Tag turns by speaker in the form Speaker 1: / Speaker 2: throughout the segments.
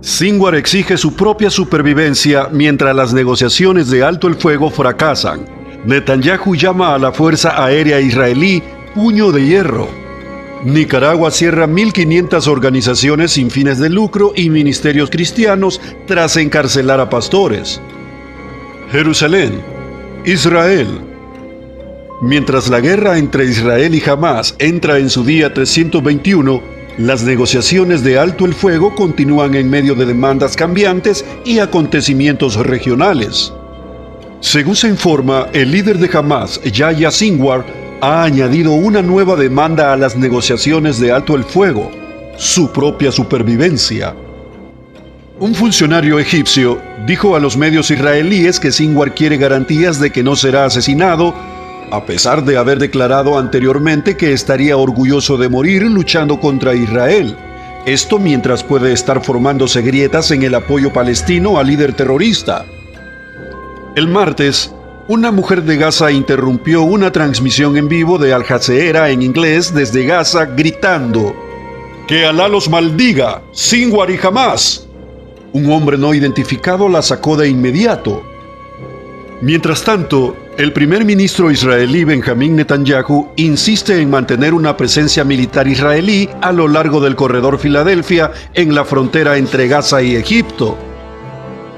Speaker 1: Sinwar exige su propia supervivencia mientras las negociaciones de alto el fuego fracasan. Netanyahu llama a la Fuerza Aérea Israelí puño de hierro. Nicaragua cierra 1.500 organizaciones sin fines de lucro y ministerios cristianos tras encarcelar a pastores. Jerusalén, Israel. Mientras la guerra entre Israel y Hamás entra en su día 321, las negociaciones de alto el fuego continúan en medio de demandas cambiantes y acontecimientos regionales. Según se informa, el líder de Hamás, Yahya Sinwar, ha añadido una nueva demanda a las negociaciones de alto el fuego: su propia supervivencia. Un funcionario egipcio dijo a los medios israelíes que Sinwar quiere garantías de que no será asesinado, a pesar de haber declarado anteriormente que estaría orgulloso de morir luchando contra Israel. Esto mientras puede estar formándose grietas en el apoyo palestino al líder terrorista. El martes, una mujer de Gaza interrumpió una transmisión en vivo de Al Jazeera en inglés desde Gaza gritando: ¡Que Alá los maldiga, Sinwar y Hamás! Un hombre no identificado la sacó de inmediato. Mientras tanto, el primer ministro israelí Benjamín Netanyahu insiste en mantener una presencia militar israelí a lo largo del corredor Filadelfia en la frontera entre Gaza y Egipto.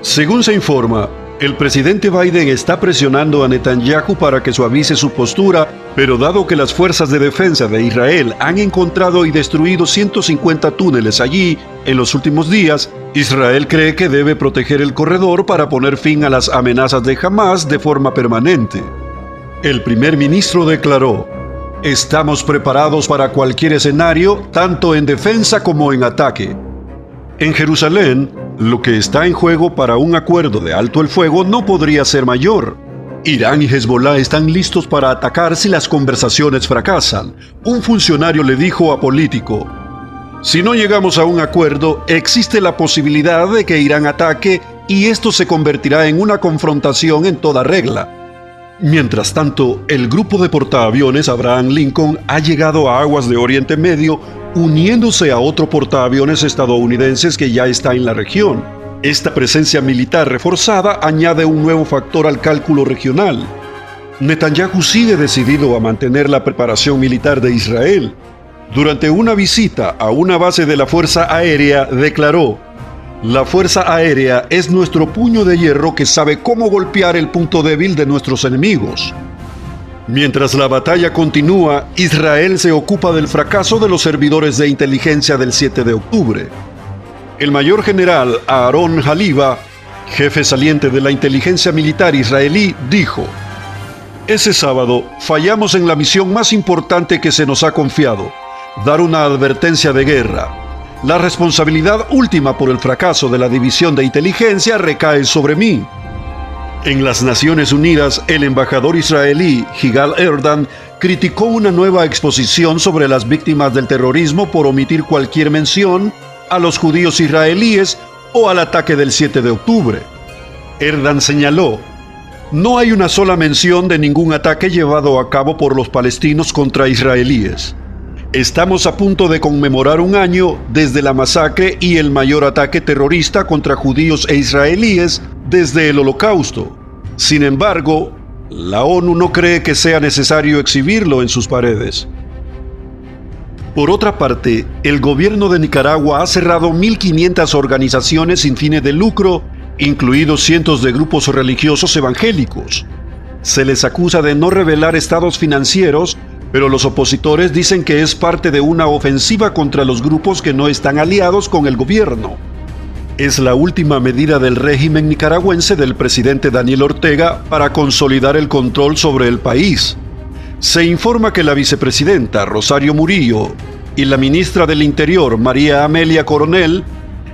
Speaker 1: Según se informa, el presidente Biden está presionando a Netanyahu para que suavice su postura, pero dado que las fuerzas de defensa de Israel han encontrado y destruido 150 túneles allí en los últimos días, Israel cree que debe proteger el corredor para poner fin a las amenazas de Hamás de forma permanente. El primer ministro declaró: «Estamos preparados para cualquier escenario, tanto en defensa como en ataque». En Jerusalén, lo que está en juego para un acuerdo de alto el fuego no podría ser mayor. Irán y Hezbollah están listos para atacar si las conversaciones fracasan. Un funcionario le dijo a Político: «Si no llegamos a un acuerdo, existe la posibilidad de que Irán ataque y esto se convertirá en una confrontación en toda regla». Mientras tanto, el grupo de portaaviones Abraham Lincoln ha llegado a aguas de Oriente Medio, uniéndose a otro portaaviones estadounidenses que ya está en la región. Esta presencia militar reforzada añade un nuevo factor al cálculo regional. Netanyahu sigue decidido a mantener la preparación militar de Israel. Durante una visita a una base de la Fuerza Aérea, declaró: «La Fuerza Aérea es nuestro puño de hierro que sabe cómo golpear el punto débil de nuestros enemigos». Mientras la batalla continúa, Israel se ocupa del fracaso de los servidores de inteligencia del 7 de octubre. El mayor general Aaron Haliva, jefe saliente de la inteligencia militar israelí, dijo: «Ese sábado fallamos en la misión más importante que se nos ha confiado: dar una advertencia de guerra. La responsabilidad última por el fracaso de la división de inteligencia recae sobre mí». En las Naciones Unidas, el embajador israelí Yigal Erdan criticó una nueva exposición sobre las víctimas del terrorismo por omitir cualquier mención a los judíos israelíes o al ataque del 7 de octubre. Erdan señaló: «No hay una sola mención de ningún ataque llevado a cabo por los palestinos contra israelíes. Estamos a punto de conmemorar un año desde la masacre y el mayor ataque terrorista contra judíos e israelíes desde el Holocausto. Sin embargo, la ONU no cree que sea necesario exhibirlo en sus paredes». Por otra parte, el gobierno de Nicaragua ha cerrado 1.500 organizaciones sin fines de lucro, incluidos cientos de grupos religiosos evangélicos. Se les acusa de no revelar estados financieros, pero los opositores dicen que es parte de una ofensiva contra los grupos que no están aliados con el gobierno. Es la última medida del régimen nicaragüense del presidente Daniel Ortega para consolidar el control sobre el país. Se informa que la vicepresidenta Rosario Murillo y la ministra del Interior María Amelia Coronel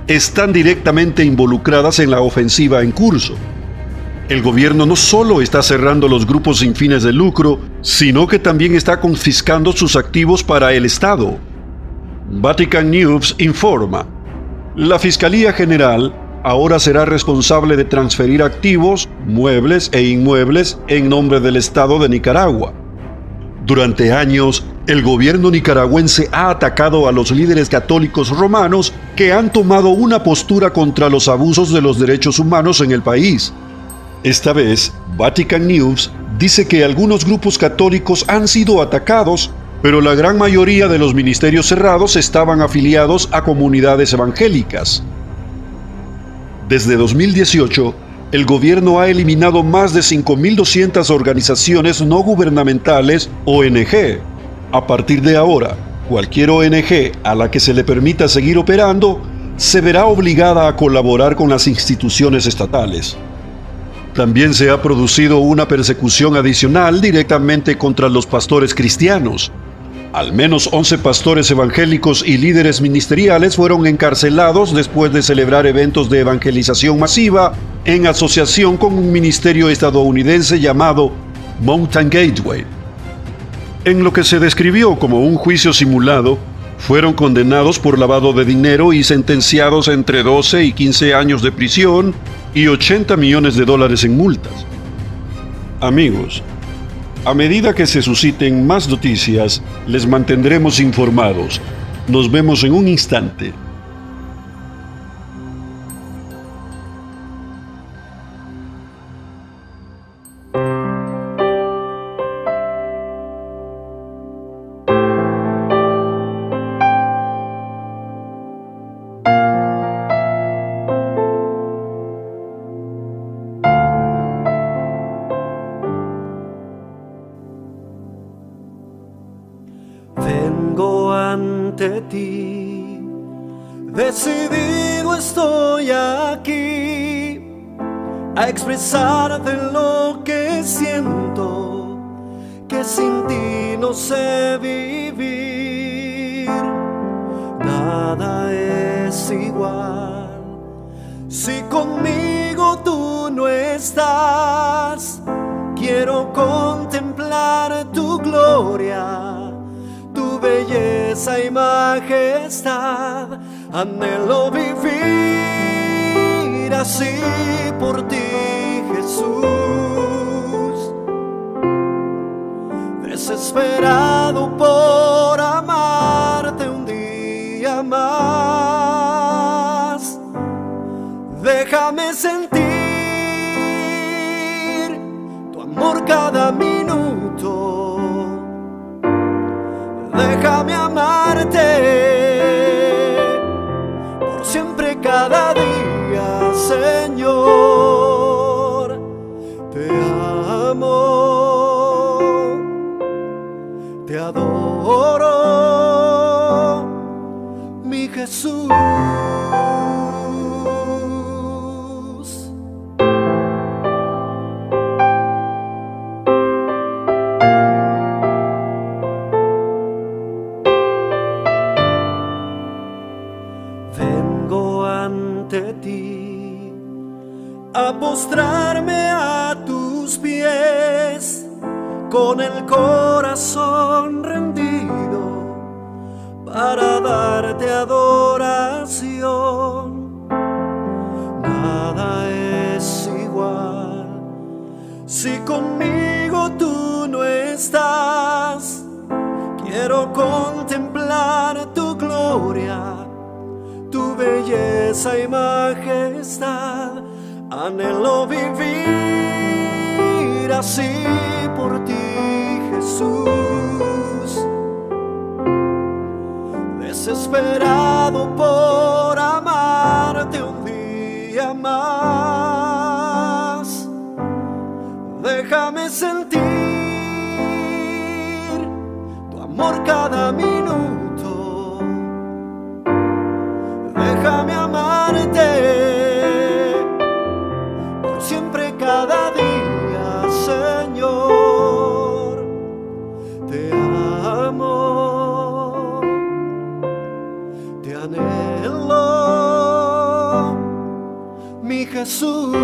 Speaker 1: están directamente involucradas en la ofensiva en curso. El gobierno no solo está cerrando los grupos sin fines de lucro, sino que también está confiscando sus activos para el Estado. Vatican News informa: la Fiscalía General ahora será responsable de transferir activos, muebles e inmuebles en nombre del Estado de Nicaragua. Durante años, El gobierno nicaragüense ha atacado a los líderes católicos romanos que han tomado una postura contra los abusos de los derechos humanos en el país. Esta vez, Vatican News dice que algunos grupos católicos han sido atacados, pero la gran mayoría de los ministerios cerrados estaban afiliados a comunidades evangélicas. Desde 2018, el gobierno ha eliminado más de 5.200 organizaciones no gubernamentales, ONG. A partir de ahora, cualquier ONG a la que se le permita seguir operando se verá obligada a colaborar con las instituciones estatales. También se ha producido una persecución adicional directamente contra los pastores cristianos. Al menos 11 pastores evangélicos y líderes ministeriales fueron encarcelados después de celebrar eventos de evangelización masiva en asociación con un ministerio estadounidense llamado Mountain Gateway. En lo que se describió como un juicio simulado, fueron condenados por lavado de dinero y sentenciados entre 12 y 15 años de prisión y $80 millones en multas. Amigos, a medida que se susciten más noticias, les mantendremos informados. Nos vemos en un instante.
Speaker 2: Vengo ante ti, decidido estoy aquí a expresarte lo que siento, que sin ti no sé vivir. Nada es igual si conmigo tú no estás. Quiero contemplar tu gloria, tu belleza y majestad. Anhelo vivir así por ti, Jesús. Desesperado por amarte un día más. Déjame sentir tu amor cada minuto. Déjame amarte por siempre cada día, Señor. Te amo, te adoro, mi Jesús. Vengo ante ti a postrarme a tus pies, con el corazón rendido para darte adoración. Nada es igual si conmigo tú no estás. Quiero contemplar tu gloria, tu belleza y majestad. Anhelo vivir así por ti, Jesús. Desesperado por amarte un día más. Déjame sentir tu amor cada minuto. Déjame amarte por siempre cada día, Señor. Te amo, te anhelo, mi Jesús.